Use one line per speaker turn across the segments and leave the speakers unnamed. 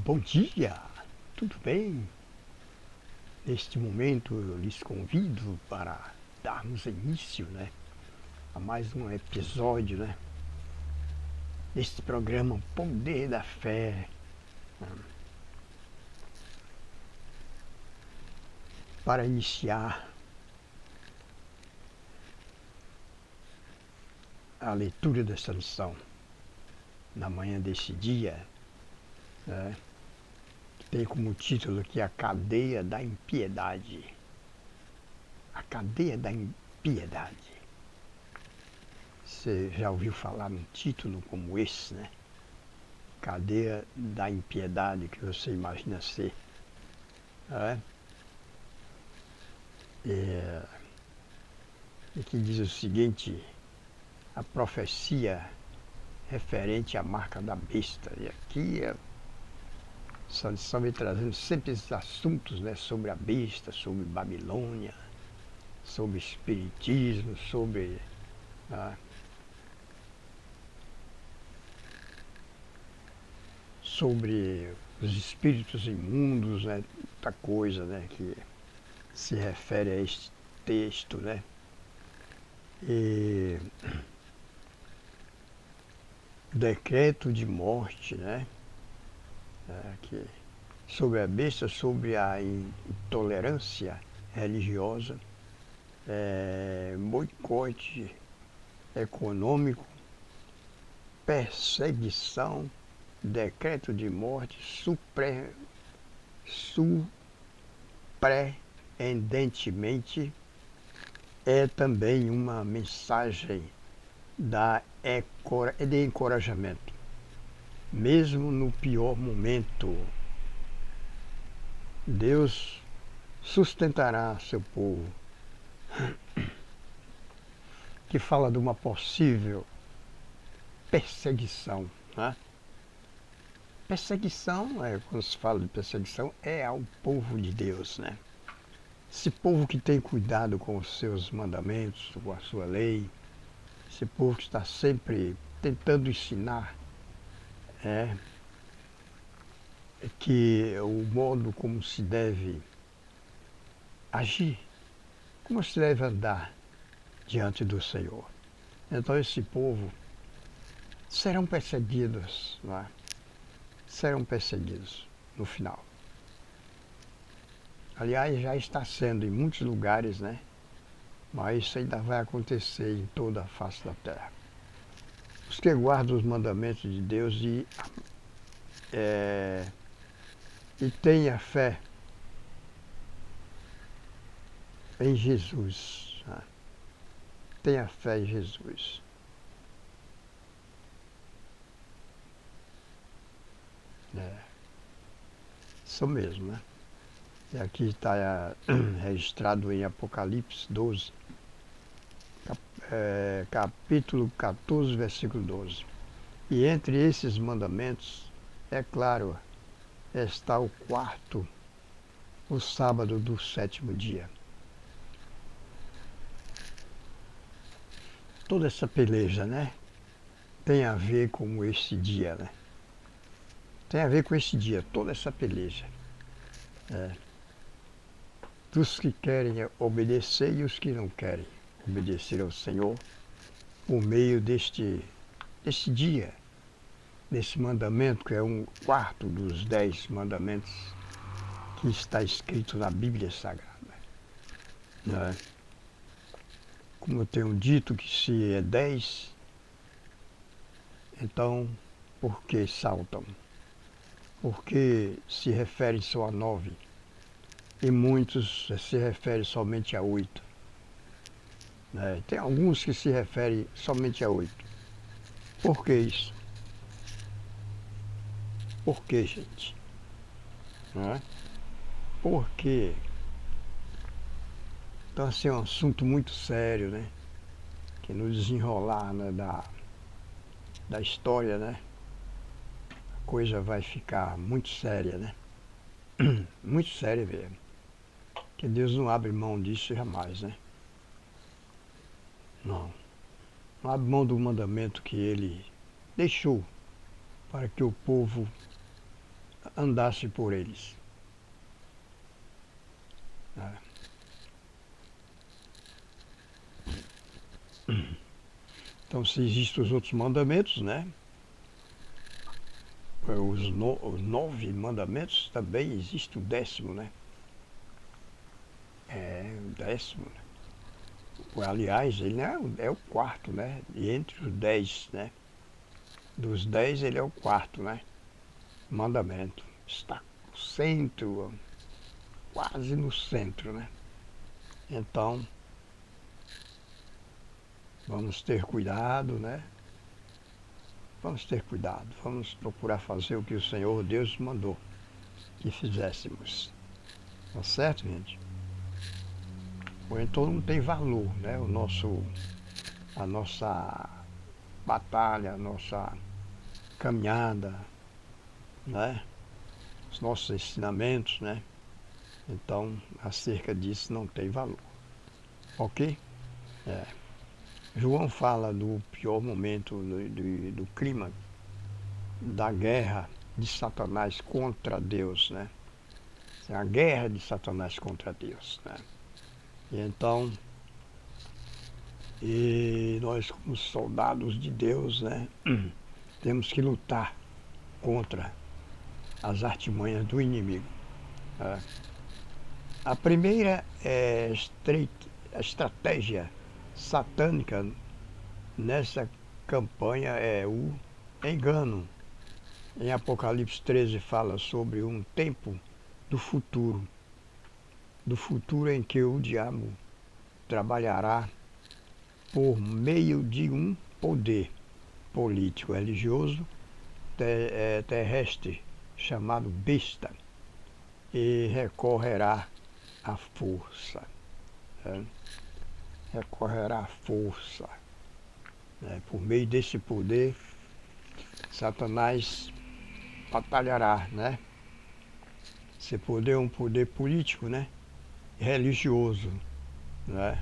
Bom dia, tudo bem? Neste momento eu lhes convido para darmos início, a mais um episódio, deste programa Poder da Fé, para iniciar a leitura desta lição na manhã desse dia, que tem como título aqui a cadeia da impiedade. A cadeia da impiedade. Você já ouviu falar num título como esse, Cadeia da impiedade, que você imagina ser. E que diz o seguinte: a profecia referente à marca da besta. E aqui essa lição vem trazendo sempre esses assuntos, sobre a besta, sobre Babilônia, sobre espiritismo, sobre sobre os espíritos imundos, muita coisa, que se refere a este texto, E decreto de morte, que sobre a besta, sobre a intolerância religiosa, boicote econômico, perseguição, decreto de morte, surpreendentemente, é também uma mensagem de encorajamento. Mesmo no pior momento, Deus sustentará seu povo. Que fala de uma possível perseguição. Perseguição, quando se fala de perseguição, é ao povo de Deus, Esse povo que tem cuidado com os seus mandamentos, com a sua lei, esse povo que está sempre tentando ensinar que o modo como se deve agir, como se deve andar diante do Senhor. Então esse povo serão perseguidos, serão perseguidos no final. Aliás, já está sendo em muitos lugares, mas isso ainda vai acontecer em toda a face da terra. Os que guardam os mandamentos de Deus e têm a fé em Jesus. Tenha fé em Jesus. Isso mesmo, E aqui está registrado em Apocalipse 12, capítulo 14, versículo 12. E entre esses mandamentos, é claro, está o quarto, o sábado do sétimo dia. Toda essa peleja, tem a ver com esse dia, Tem a ver com esse dia, toda essa peleja. Dos que querem obedecer e os que não querem obedecer ao Senhor por meio deste dia, desse mandamento, que é um quarto dos 10 mandamentos que está escrito na Bíblia Sagrada. Como eu tenho dito que se é 10, então por que saltam? Por que se referem só a 9? E muitos se referem somente a 8. Tem alguns que se referem somente a 8. Por que isso? Por que, gente? Por quê? Então, assim, é um assunto muito sério, que no desenrolar da história, a coisa vai ficar muito séria, Muito séria mesmo. Que Deus não abre mão disso jamais, Não abre mão do mandamento que Ele deixou para que o povo andasse por eles. Então, se existem os outros mandamentos, né? Os 9 mandamentos, também existe o 10º, né? O 10º. Aliás, ele é o quarto, né? E entre os 10, né? Dos 10, ele é o quarto, né? Mandamento. Está no centro, quase no centro, né? Então, vamos ter cuidado, né? Vamos ter cuidado, vamos procurar fazer o que o Senhor Deus mandou que fizéssemos. Tá certo, gente? Ou então não tem valor, né? A nossa batalha, a nossa caminhada, né? Os nossos ensinamentos, né? Então, acerca disso não tem valor. Ok? João fala do pior momento do clima da guerra de Satanás contra Deus, né? É a guerra de Satanás contra Deus, né? E então, nós como soldados de Deus, né? Temos que lutar contra as artimanhas do inimigo. Né? A primeira a estratégia satânica nessa campanha é o engano. Em Apocalipse 13 fala sobre um tempo do futuro em que o diabo trabalhará por meio de um poder político religioso terrestre chamado besta e recorrerá à força. Né? Recorrerá à força. Né? Por meio desse poder, Satanás batalhará, né? Esse poder é um poder político, né? Religioso, né?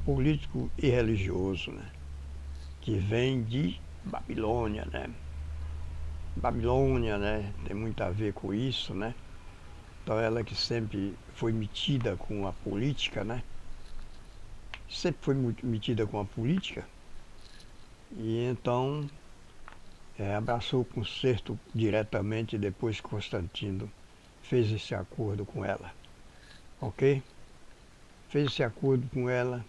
Político e religioso, né? Que vem de Babilônia, né? Babilônia, né? Tem muito a ver com isso, né? Então ela que sempre foi metida com a política, né? Sempre foi metida com a política e então abraçou o concerto diretamente depois que Constantino fez esse acordo com ela, ok? Fez esse acordo com ela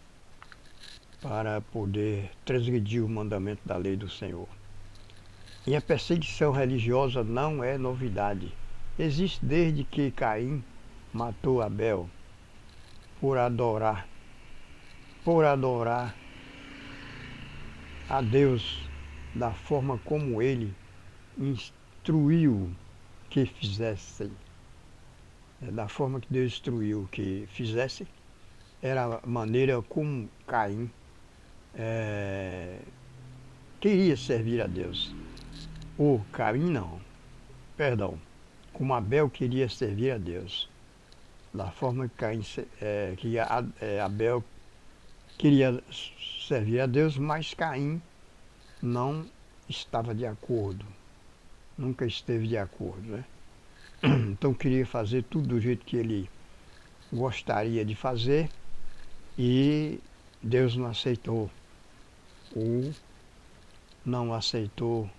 para poder transgredir o mandamento da lei do Senhor. E a perseguição religiosa não é novidade. Existe desde que Caim matou Abel por adorar a Deus da forma como ele instruiu que fizessem. Da forma que Deus instruiu que fizessem, era a maneira como Caim queria servir a Deus. Ou Caim não, perdão, como Abel queria servir a Deus. Da forma que Abel queria servir a Deus, mas Caim não estava de acordo, nunca esteve de acordo, né? Então queria fazer tudo do jeito que ele gostaria de fazer e Deus não aceitou, ou não aceitou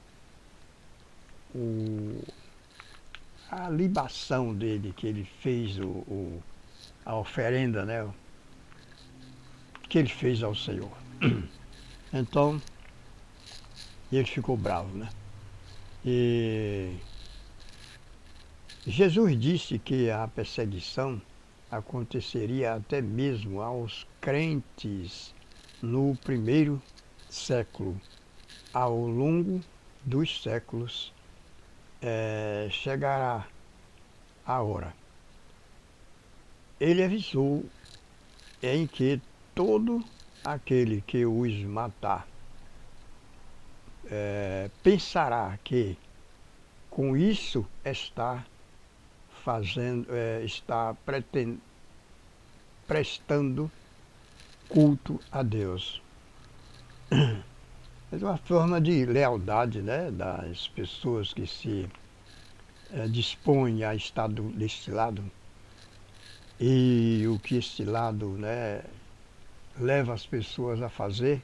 a libação dele, que ele fez a oferenda, né? Que ele fez ao Senhor. Então, ele ficou bravo, né? E Jesus disse que a perseguição aconteceria até mesmo aos crentes no primeiro século. Ao longo dos séculos chegará a hora. Ele avisou em que todo aquele que os matar pensará que com isso está prestando culto a Deus. É uma forma de lealdade, né, das pessoas que se dispõe a estar deste lado, e o que este lado, né, leva as pessoas a fazer,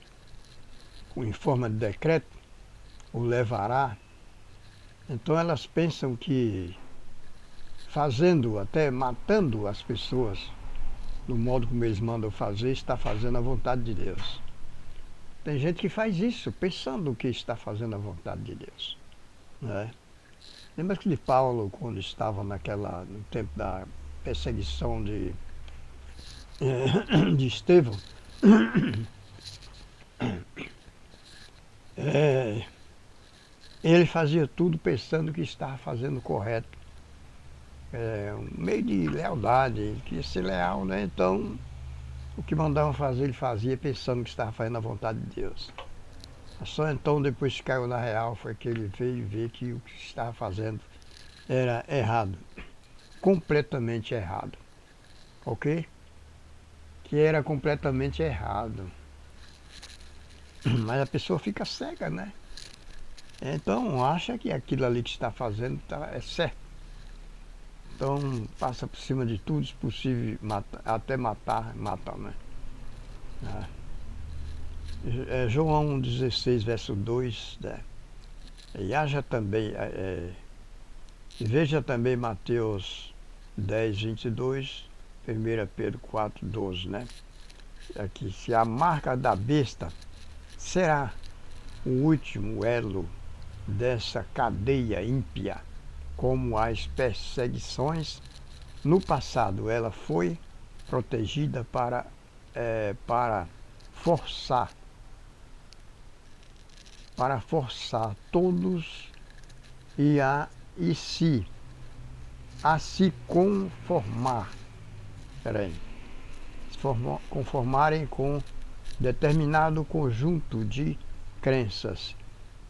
em forma de decreto, o levará. Então elas pensam que fazendo, até matando as pessoas, do modo como eles mandam fazer, está fazendo a vontade de Deus. Tem gente que faz isso, pensando que está fazendo a vontade de Deus, né? Lembra-se de Paulo, quando estava no tempo da perseguição de Estevão? É, ele fazia tudo pensando que estava fazendo o correto. Um meio de lealdade, ele queria ser leal, né? Então, o que mandavam fazer, ele fazia pensando que estava fazendo a vontade de Deus. Só então, depois que caiu na real, foi que ele veio ver que o que estava fazendo era errado. Completamente errado. Ok? Que era completamente errado. Mas a pessoa fica cega, né? Então acha que aquilo ali que está fazendo é certo. Então passa por cima de tudo, se possível, até matar, né? João 16, verso 2, né? E haja também, veja também Mateus 10, 22, 1 Pedro 4, 12, né? Aqui, se a marca da besta será o último elo dessa cadeia ímpia, como as perseguições no passado, ela foi protegida para forçar todos a se conformar, conformarem com determinado conjunto de crenças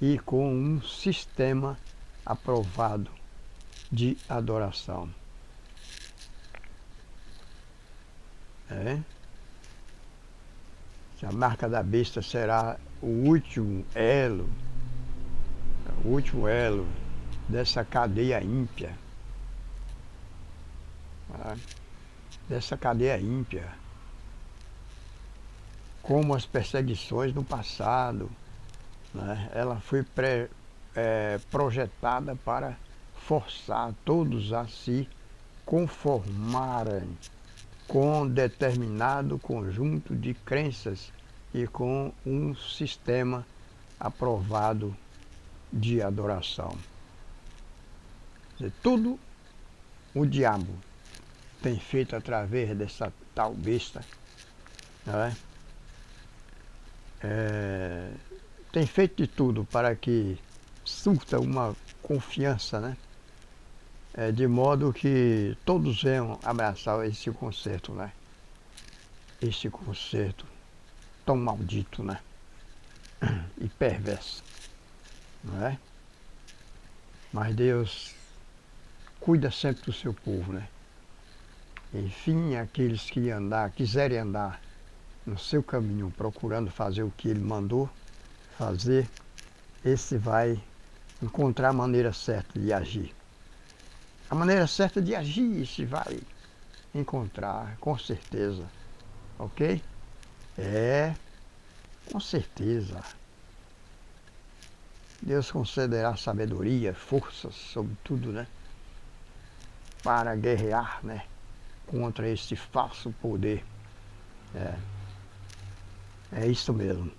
e com um sistema aprovado de adoração. A marca da besta será o último elo dessa cadeia ímpia. Como as perseguições no passado, né? Ela foi projetada para forçar todos a se conformarem com determinado conjunto de crenças e com um sistema aprovado de adoração. Tudo o diabo tem feito através dessa tal besta, né? Tem feito de tudo para que surta uma confiança, né? De modo que todos venham abraçar esse conceito, né? Esse conceito tão maldito, né? E perverso, não é? Mas Deus cuida sempre do seu povo, né? Enfim, aqueles que quiserem andar no seu caminho, procurando fazer o que Ele mandou fazer, esse vai encontrar a maneira certa de agir. A maneira certa de agir se vai encontrar, com certeza. Ok? Com certeza. Deus concederá sabedoria, forças, sobretudo, né? Para guerrear, né? Contra este falso poder. É isso mesmo.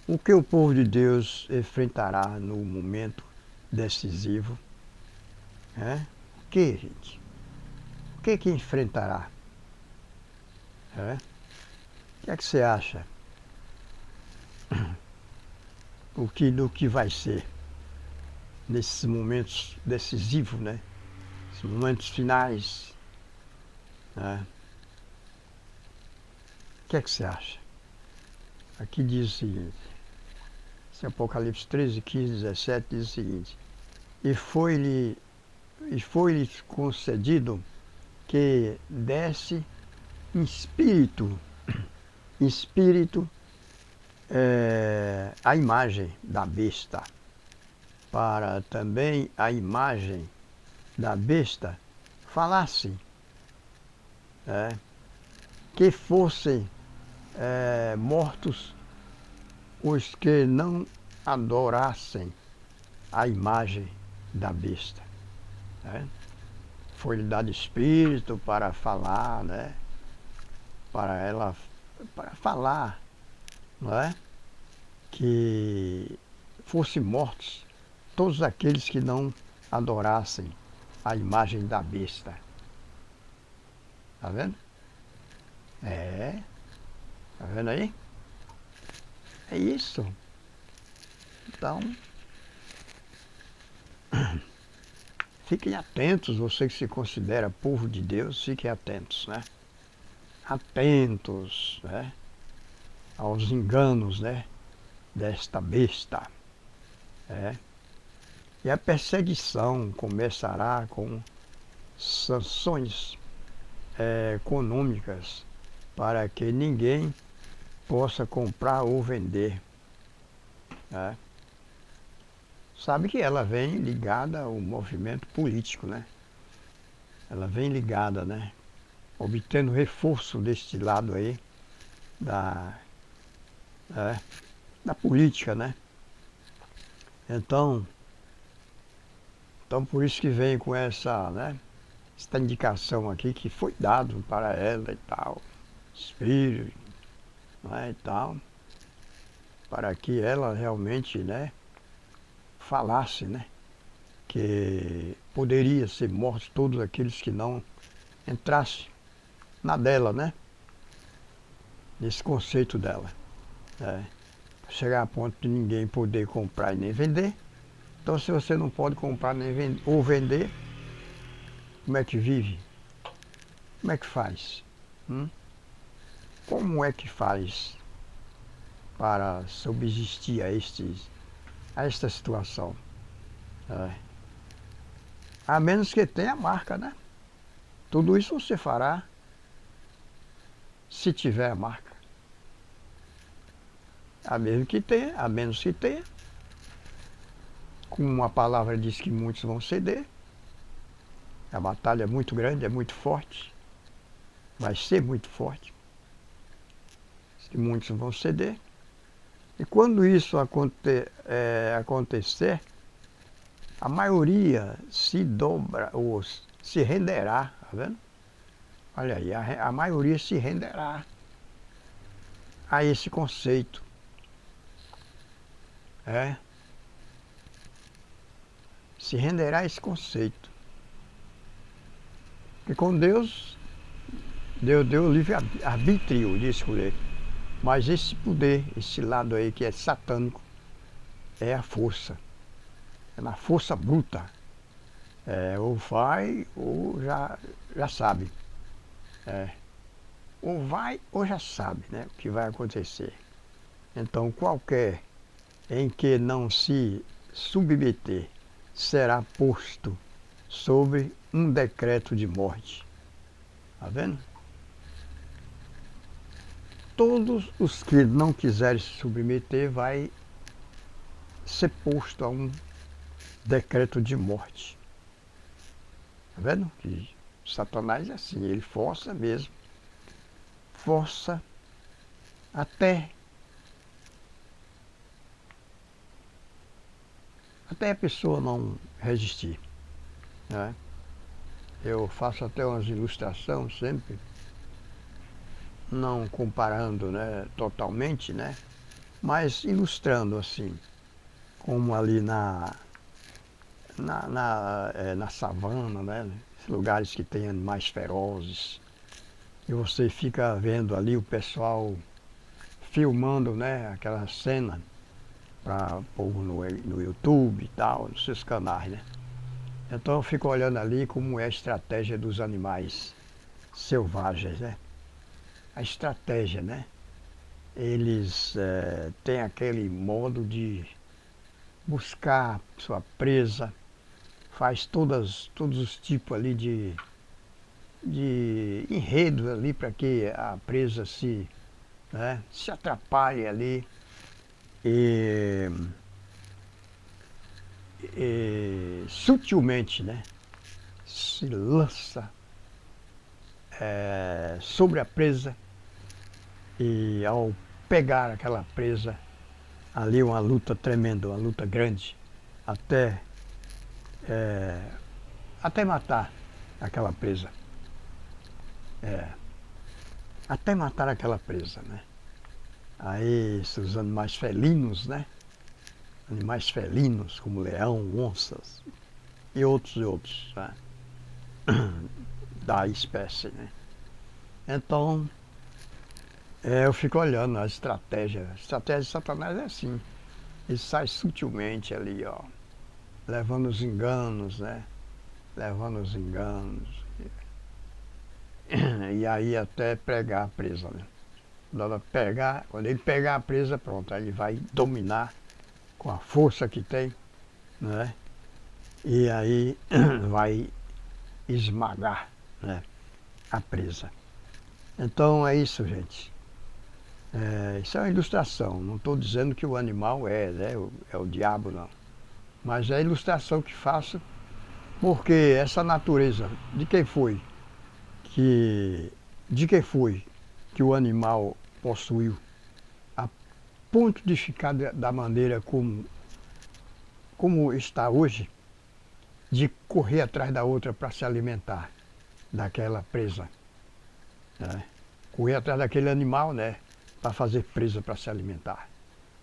O que o povo de Deus enfrentará no momento decisivo? O que, gente? O que enfrentará? O que é que você acha? Do que vai ser nesses momentos decisivos, né? Esses momentos finais, né? O que é que você acha? Aqui diz o seguinte, esse Apocalipse 13, 15, 17 diz o seguinte: e foi-lhe concedido que desse espírito a imagem da besta, para também a imagem da besta falasse, que fossem mortos os que não adorassem a imagem da besta. Foi-lhe dado espírito para falar, para falar, que fossem mortos todos aqueles que não adorassem a imagem da besta. Tá vendo? Tá vendo aí? É isso. Então, fiquem atentos, você que se considera povo de Deus, fiquem atentos, Atentos, aos enganos, desta besta. E a perseguição começará com sanções econômicas para que ninguém possa comprar ou vender. Sabe que ela vem ligada ao movimento político, Ela vem ligada, obtendo reforço deste lado aí da política, Então por isso que vem com essa indicação aqui que foi dado para ela e tal, espírito, e tal, para que ela realmente, falasse, que poderia ser mortos todos aqueles que não entrassem na dela, nesse conceito dela, chegar a ponto de ninguém poder comprar e nem vender. Então, se você não pode comprar nem vender, ou vender, como é que vive? Como é que faz? Como é que faz para subsistir a esta situação? A menos que tenha a marca, Tudo isso você fará se tiver a marca. A menos que tenha. Como a palavra diz que muitos vão ceder. A batalha é muito grande, é muito forte. Vai ser muito forte. Que muitos vão ceder. E quando isso acontecer, a maioria se dobra ou se renderá, tá vendo? Olha aí, a maioria se renderá a esse conceito. Se renderá a esse conceito. E com Deus deu livre-arbítrio de escolher. Mas esse poder, esse lado aí que é satânico, é a força. É na força bruta. Ou vai ou já sabe. Ou vai ou já sabe, o que vai acontecer. Então qualquer em que não se submeter será posto sobre um decreto de morte. Tá vendo? Todos os que não quiserem se submeter vai ser posto a um decreto de morte. Tá vendo? Que Satanás é assim, ele força mesmo. Força até a pessoa não resistir. Eu faço até umas ilustrações sempre, não comparando totalmente, mas ilustrando assim, como ali na savana, lugares que tem animais ferozes, e você fica vendo ali o pessoal filmando aquela cena para pôr no YouTube e tal, nos seus canais, Então eu fico olhando ali como é a estratégia dos animais selvagens, A estratégia, Eles têm aquele modo de buscar sua presa, faz todos os tipos ali de enredo ali para que a presa se atrapalhe ali. sutilmente, né, se lança sobre a presa, e ao pegar aquela presa, ali uma luta tremenda, uma luta grande, até, até matar aquela presa. Até matar aquela presa, né? Aí os animais felinos, né? Animais felinos como leão, onças e outros, né? Da espécie, né? Então, eu fico olhando a estratégia. A estratégia de Satanás é assim. Ele sai sutilmente ali, ó, levando os enganos, né? Levando os enganos. E aí até pegar a presa, né? Quando ele pegar a presa, pronto, aí ele vai dominar com a força que tem, né? E aí vai esmagar, né, a presa. Então é isso, gente. Isso é uma ilustração. Não estou dizendo que o animal né, é o diabo, não. Mas é a ilustração que faço, porque essa natureza, de quem foi que o animal possuiu, a ponto de ficar da maneira como está hoje, de correr atrás da outra para se alimentar daquela presa, né? Correr atrás daquele animal, né, para fazer presa para se alimentar.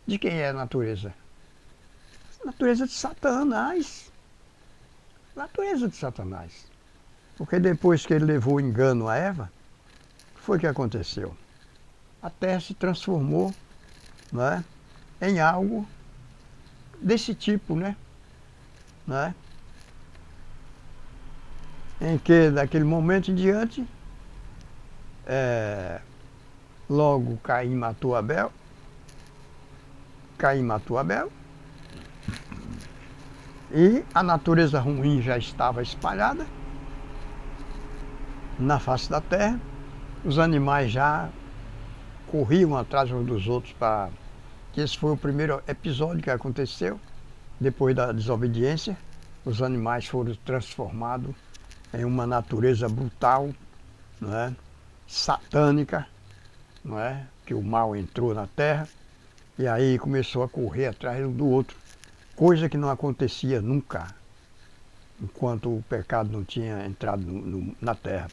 De quem é a natureza? Natureza de Satanás. Natureza de Satanás. Porque depois que ele levou o engano a Eva, o que foi que aconteceu? A terra se transformou, né, em algo desse tipo, né? Em que daquele momento em diante, logo Caim matou Abel, e a natureza ruim já estava espalhada na face da terra. Os animais já corriam atrás uns dos outros que esse foi o primeiro episódio que aconteceu. Depois da desobediência, os animais foram transformados em uma natureza brutal, não é? Satânica, não é? Que o mal entrou na terra e aí começou a correr atrás um do outro, coisa que não acontecia nunca, enquanto o pecado não tinha entrado na terra.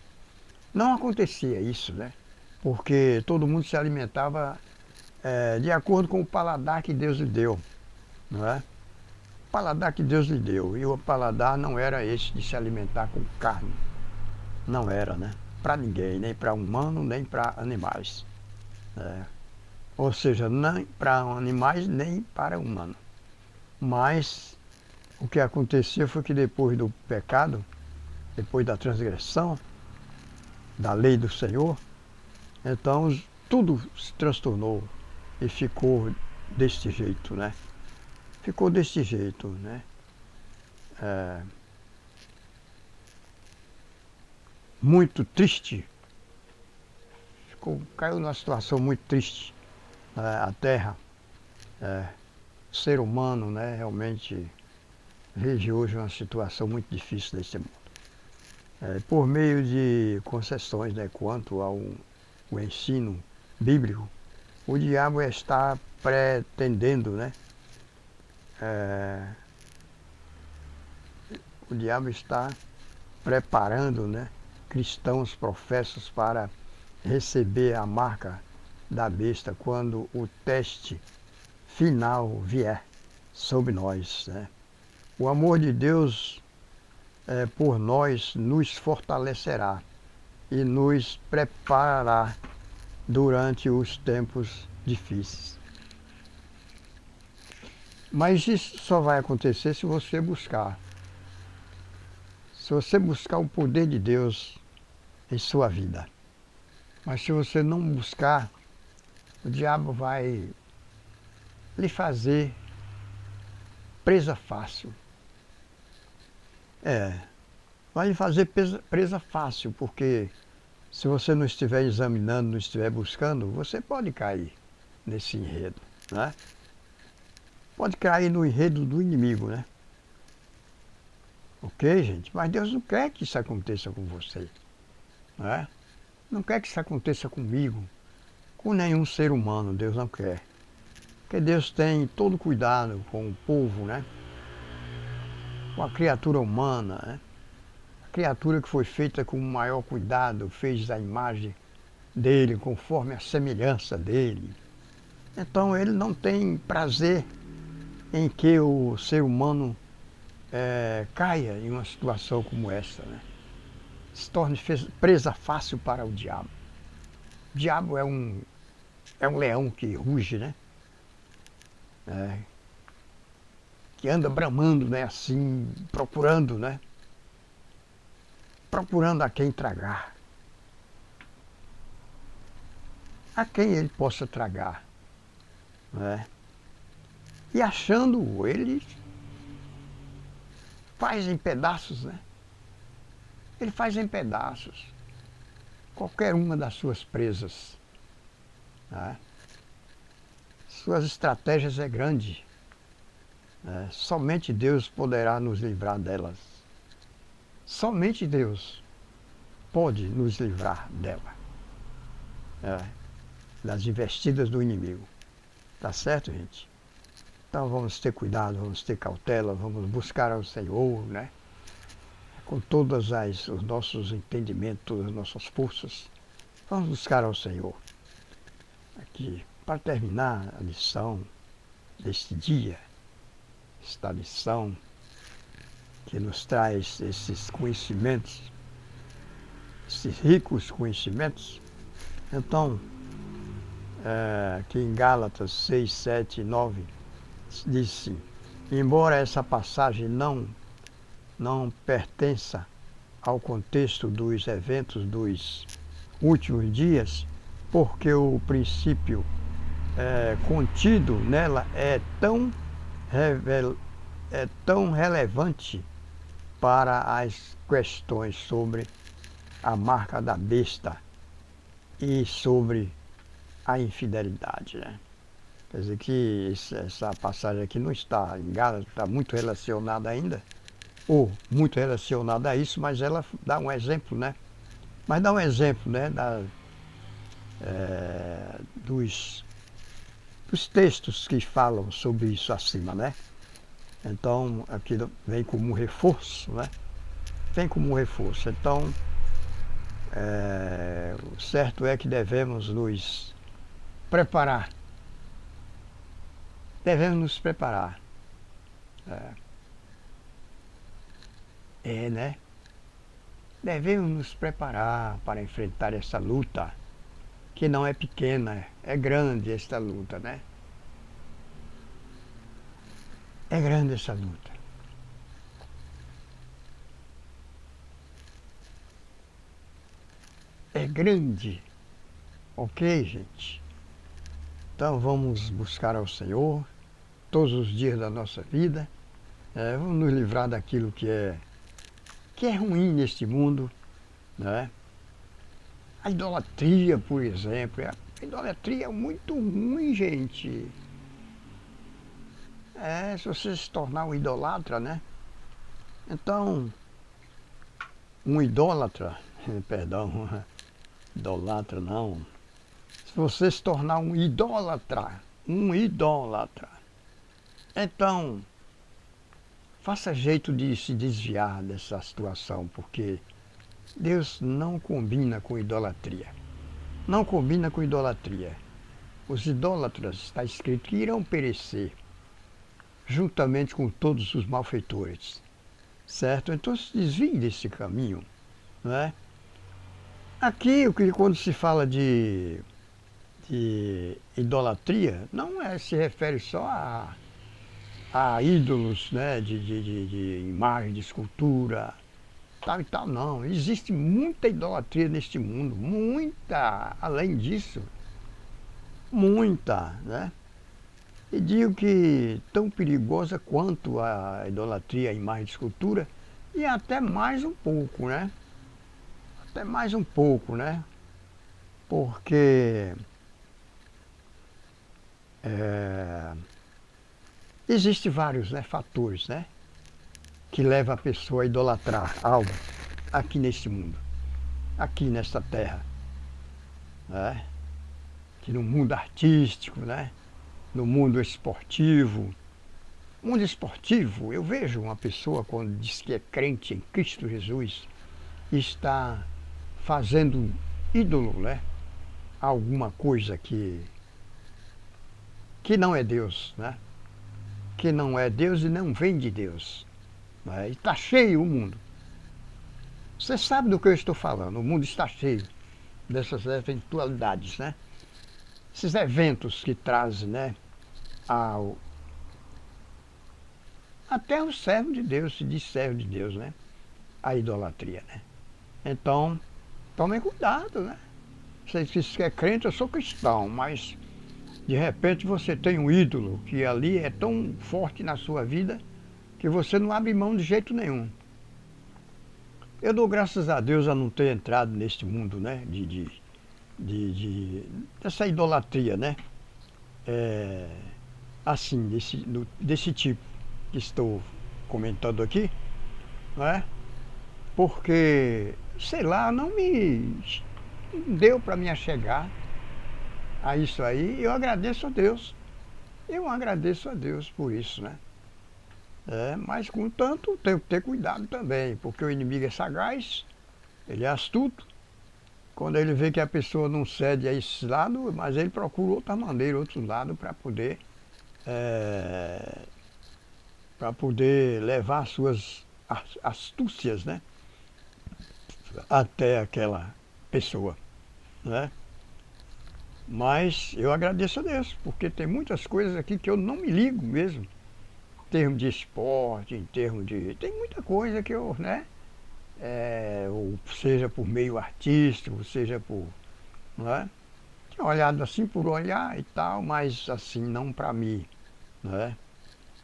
Não acontecia isso, né? Porque todo mundo se alimentava de acordo com o paladar que Deus lhe deu, não é? O paladar que Deus lhe deu, e o paladar não era esse de se alimentar com carne, não era, né? Para ninguém, nem para humano, nem para animais. Ou seja, nem para animais, nem para humano. Mas o que aconteceu foi que depois do pecado, depois da transgressão da lei do Senhor, então tudo se transtornou e ficou deste jeito, né? Ficou deste jeito, né? Muito triste. Caiu numa situação muito triste, a terra, o ser humano, né? Realmente vive hoje uma situação muito difícil desse mundo. Por meio de concessões, né, quanto ao ensino bíblico, o diabo está pretendendo, né? O diabo está preparando, né, cristãos professos para receber a marca da besta quando o teste final vier sobre nós, né? O amor de Deus por nós nos fortalecerá e nos preparará durante os tempos difíceis. Mas isso só vai acontecer se você buscar. Se você buscar o poder de Deus em sua vida. Mas se você não buscar, o diabo vai lhe fazer presa fácil. Vai lhe fazer presa fácil, porque se você não estiver examinando, não estiver buscando, você pode cair nesse enredo, né? Pode cair no enredo do inimigo, né? Ok, gente? Mas Deus não quer que isso aconteça com você, não é? Não quer que isso aconteça comigo, com nenhum ser humano, Deus não quer. Porque Deus tem todo cuidado com o povo, né? Com a criatura humana, né? A criatura que foi feita com o maior cuidado, fez a imagem dele, conforme a semelhança dele. Então ele não tem prazer em que o ser humano caia em uma situação como essa, né? Se torne presa fácil para o diabo. O diabo é um leão que ruge, né? Que anda bramando, né? Assim, procurando, né? Procurando a quem tragar. A quem ele possa tragar, né? E achando, ele faz em pedaços, né? Ele faz em pedaços qualquer uma das suas presas, né? Suas estratégias é grande, né? Somente Deus poderá nos livrar delas. Somente Deus pode nos livrar dela, né? Das investidas do inimigo. Tá certo, gente? Então vamos ter cuidado, vamos ter cautela, vamos buscar ao Senhor, né? Com todos os nossos entendimentos, todas as nossas forças. Vamos buscar ao Senhor. Aqui, para terminar a lição deste dia, esta lição que nos traz esses conhecimentos, esses ricos conhecimentos. Então, aqui em Gálatas 6, 7 e 9, diz assim: embora essa passagem não pertença ao contexto dos eventos dos últimos dias, porque o princípio contido nela é tão relevante para as questões sobre a marca da besta e sobre a infidelidade, né? Quer dizer que essa passagem aqui não está em Gálatas, está muito relacionada ainda, ou muito relacionada a isso, mas ela dá um exemplo, né? Mas dá um exemplo, né? Dos textos que falam sobre isso acima, né? Então, aquilo vem como um reforço, né? Vem como um reforço. Então, o certo é que devemos nos preparar. Devemos nos preparar. Né? Devemos nos preparar para enfrentar essa luta, que não é pequena, é grande esta luta, né? É grande essa luta. É grande. Ok, gente? Então vamos buscar ao Senhor todos os dias da nossa vida. Vamos nos livrar daquilo que é ruim neste mundo, né? A idolatria, por exemplo. A idolatria é muito ruim, gente. Se você se tornar um idolatra, né? Então, um idólatra, perdão, idolatra não. Se você se tornar um idólatra, então, faça jeito de se desviar dessa situação, porque Deus não combina com idolatria. Não combina com idolatria. Os idólatras, está escrito, que irão perecer, juntamente com todos os malfeitores. Certo? Então se desvie desse caminho, não é? Aqui, quando se fala de idolatria, não se refere só a ídolos, né? De imagem, de escultura, tal e tal, não. Existe muita idolatria neste mundo, muita, além disso, muita, né? E digo que tão perigosa quanto a idolatria, a imagem de escultura, e até mais um pouco, né? Até mais um pouco, né? Porque existem vários, né, fatores, né? que leva a pessoa a idolatrar algo aqui neste mundo, aqui nesta terra, né? Que no mundo artístico, né? No mundo esportivo. Mundo esportivo, eu vejo uma pessoa quando diz que é crente em Cristo Jesus, está fazendo ídolo, né? Alguma coisa que não é Deus, né? Que não é Deus e não vem de Deus, né? E está cheio o mundo. Você sabe do que eu estou falando, o mundo está cheio dessas eventualidades, né? Esses eventos que trazem, né, ao, até o servo de Deus, se diz servo de Deus, né? A idolatria, né? Então, tomem cuidado, né? Você diz que é crente, eu sou cristão, mas de repente você tem um ídolo que ali é tão forte na sua vida que você não abre mão de jeito nenhum. Eu dou graças a Deus a não ter entrado neste mundo, né? Dessa idolatria, né? Assim, desse tipo que estou comentando aqui, não é? Porque, sei lá, não deu para me achegar a isso aí. Eu agradeço a Deus. Eu agradeço a Deus por isso, né? Mas, contanto, tenho que ter cuidado também, porque o inimigo é sagaz, ele é astuto. Quando ele vê que a pessoa não cede a esse lado, mas ele procura outra maneira, outro lado, para poder levar as suas astúcias, né? Até aquela pessoa, né? Mas eu agradeço a Deus, porque tem muitas coisas aqui que eu não me ligo mesmo. Em termos de esporte, em termos de... Tem muita coisa que eu, né? Ou seja por meio artístico, seja por... Não é? Tinha olhado assim por olhar e tal, mas assim, não para mim, não é?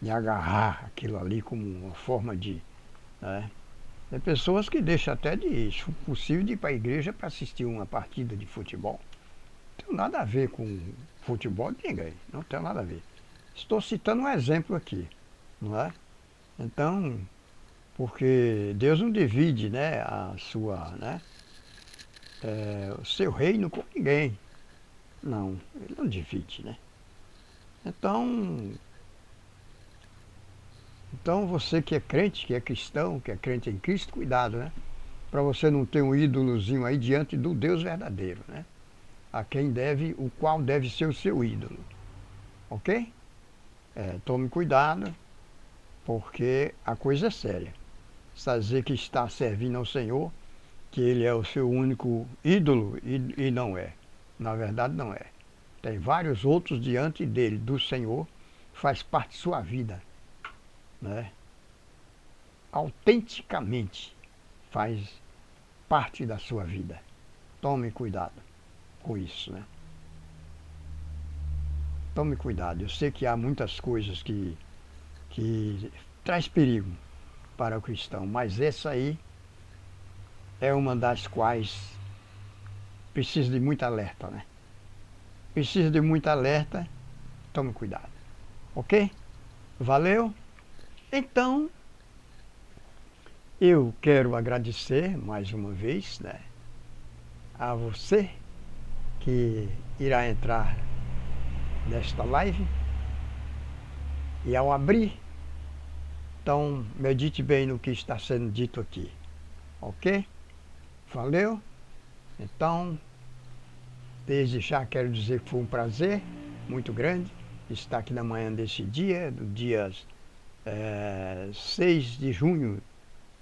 Me agarrar aquilo ali como uma forma de... Né? Tem pessoas que deixam até de, se possível, de ir para a igreja para assistir uma partida de futebol. Não tem nada a ver com futebol de ninguém, não tem nada a ver. Estou citando um exemplo aqui, não é? Então, porque Deus não divide, né, né, o seu reino com ninguém. Não, ele não divide, né? Então você que é crente, que é cristão, que é crente em Cristo, cuidado, né? Para você não ter um ídolozinho aí diante do Deus verdadeiro, né? O qual deve ser o seu ídolo. Ok? Tome cuidado, porque a coisa é séria. Está dizer que está servindo ao Senhor, que Ele é o seu único ídolo, e não é. Na verdade não é. Tem vários outros diante dele, do Senhor, faz parte de sua vida, né? Autenticamente faz parte da sua vida. Tome cuidado com isso, né? Tome cuidado. Eu sei que há muitas coisas que traz perigo para o cristão, mas essa aí é uma das quais precisa de muito alerta, né? Precisa de muito alerta, tome cuidado. Ok? Valeu? Então, eu quero agradecer mais uma vez, né, a você que irá entrar nesta live. E ao abrir, então medite bem no que está sendo dito aqui. Ok? Valeu? Então, desde já quero dizer que foi um prazer muito grande estar aqui na manhã desse dia, do dia 6 de junho,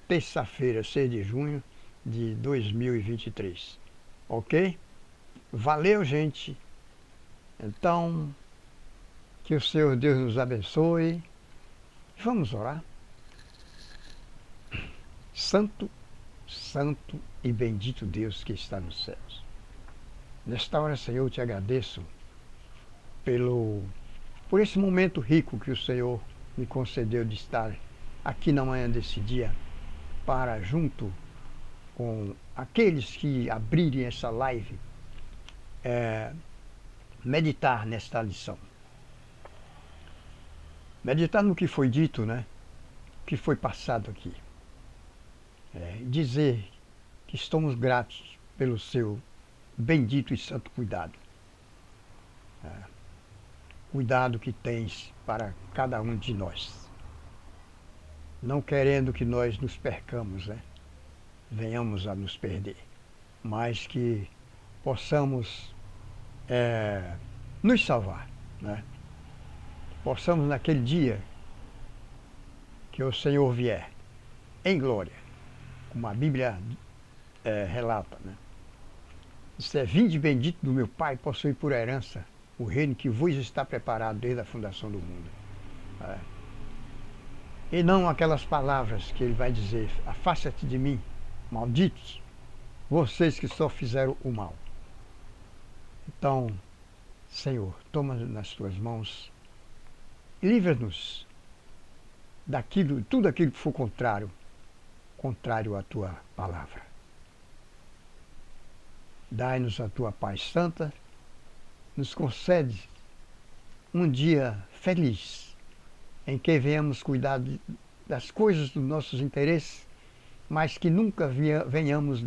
terça-feira, 6 de junho de 2023. Ok? Valeu, gente. Então, que o Senhor Deus nos abençoe. Vamos orar. Santo, santo e bendito Deus que está nos céus. Nesta hora, Senhor, eu te agradeço por esse momento rico que o Senhor me concedeu de estar aqui na manhã desse dia, para, junto com aqueles que abrirem essa live, meditar nesta lição. Meditar no que foi dito, né? que foi passado aqui. Dizer que estamos gratos pelo seu bendito e santo cuidado. Cuidado que tens para cada um de nós. Não querendo que nós nos percamos, venhamos a nos perder, mas que possamos nos salvar, possamos naquele dia que o Senhor vier em glória, como a Bíblia relata, Isso é: vinde bendito do meu Pai, possuir por herança o reino que vos está preparado desde a fundação do mundo. E não aquelas palavras que ele vai dizer: afasta-te de mim, malditos, vocês que só fizeram o mal. Então, Senhor, toma-nos nas tuas mãos e livra-nos tudo aquilo que for contrário à tua palavra. Dai-nos a tua paz santa, nos concede um dia feliz, em que venhamos cuidar das coisas dos nossos interesses, mas que nunca venhamos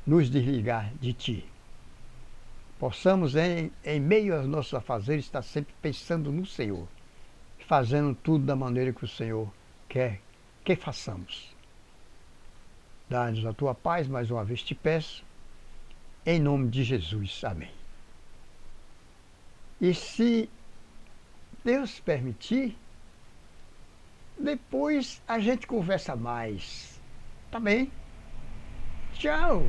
nos desligar de Ti. Possamos, em meio aos nossos afazeres, estar sempre pensando no Senhor, fazendo tudo da maneira que o Senhor quer que façamos. Dá-nos a tua paz, mais uma vez te peço, em nome de Jesus. Amém. E se Deus permitir, depois a gente conversa mais. Tá bem? Tchau!